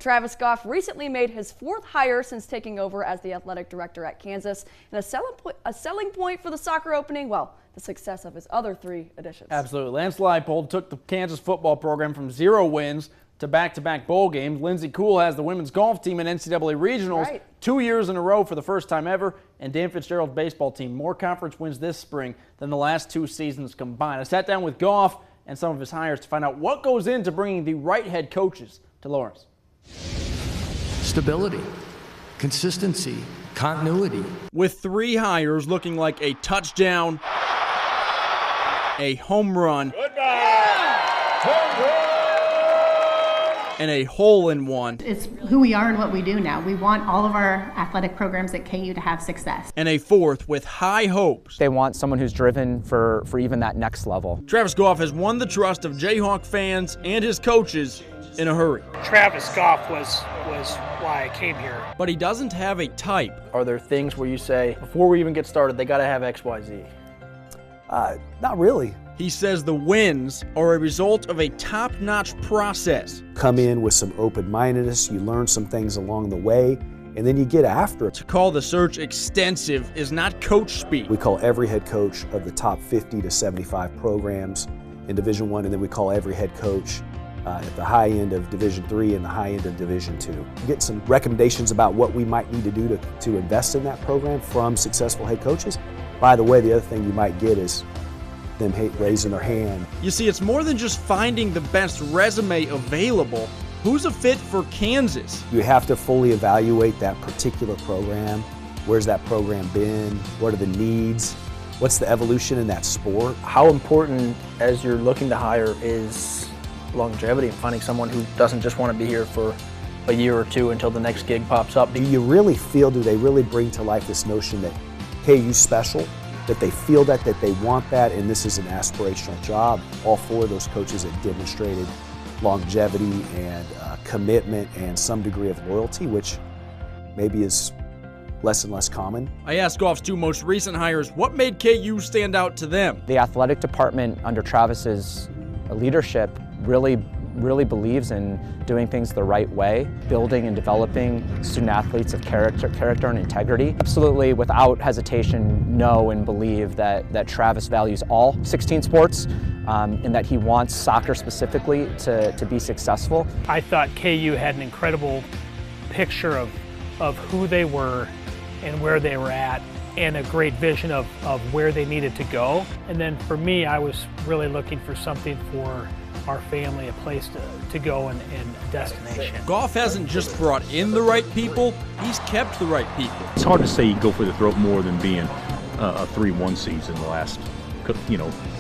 Travis Goff recently made his 4th hire since taking over as the athletic director at Kansas, and a selling point for the soccer opening, well, the success of his other 3 additions. Absolutely. Lance Leipold took the Kansas football program from 0 wins to back-to-back bowl games. Lindsey Cool has the women's golf team in NCAA regionals 2 years in a row for the first time ever, and Dan Fitzgerald's baseball team more conference wins this spring than the last 2 seasons combined. I sat down with Goff and some of his hires to find out what goes into bringing the right head coaches to Lawrence. Stability, consistency, continuity. With 3 hires looking like a touchdown, a home run, and a hole-in-one. It's who we are and what we do now. We want all of our athletic programs at KU to have success. And a 4th with high hopes. They want someone who's driven for even that next level. Travis Goff has won the trust of Jayhawk fans and his coaches in a hurry. Travis Goff was why I came here. But he doesn't have a type. Are there things where you say, before we even get started, they got to have X, Y, Z? Not really. He says the wins are a result of a top-notch process. Come in with some open-mindedness, you learn some things along the way, and then you get after it. To call the search extensive is not coach speak. We call every head coach of the top 50 to 75 programs in Division I, and then we call every head coach at the high end of Division III and the high end of Division II. Get some recommendations about what we might need to do to invest in that program from successful head coaches. By the way, the other thing you might get is them raising their hand. You see, it's more than just finding the best resume available. Who's a fit for Kansas? You have to fully evaluate that particular program. Where's that program been? What are the needs? What's the evolution in that sport? How important, as you're looking to hire, is longevity and finding someone who doesn't just want to be here for a year or 2 until the next gig pops up? Do you really feel, do they really bring to life this notion that KU's special? That they feel that they want that, and this is an aspirational job? All 4 of those coaches have demonstrated longevity and commitment and some degree of loyalty, which maybe is less and less common. I asked Goff's 2 most recent hires what made KU stand out to them. The athletic department under Travis's leadership really believes in doing things the right way, building and developing student athletes of character and integrity. Absolutely, without hesitation, know and believe that Travis values all 16 sports and that he wants soccer specifically to be successful. I thought KU had an incredible picture of who they were and where they were at, and a great vision of where they needed to go. And then for me, I was really looking for something for our family, a place to go and a destination. Goff hasn't just brought in the right people, he's kept the right people. It's hard to say you go for the throat more than being a 3-1 season the last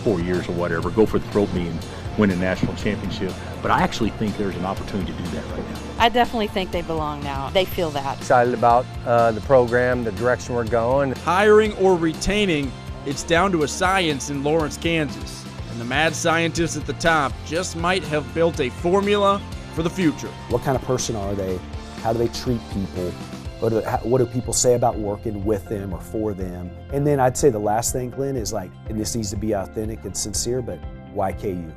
4 years or whatever. Go for the throat being win a national championship. But I actually think there's an opportunity to do that right now. I definitely think they belong now. They feel that. Excited about the program, the direction we're going. Hiring or retaining, it's down to a science in Lawrence, Kansas. And the mad scientists at the top just might have built a formula for the future. What kind of person are they? How do they treat people? What do people say about working with them or for them? And then I'd say the last thing, Glenn, is and this needs to be authentic and sincere, but why KU?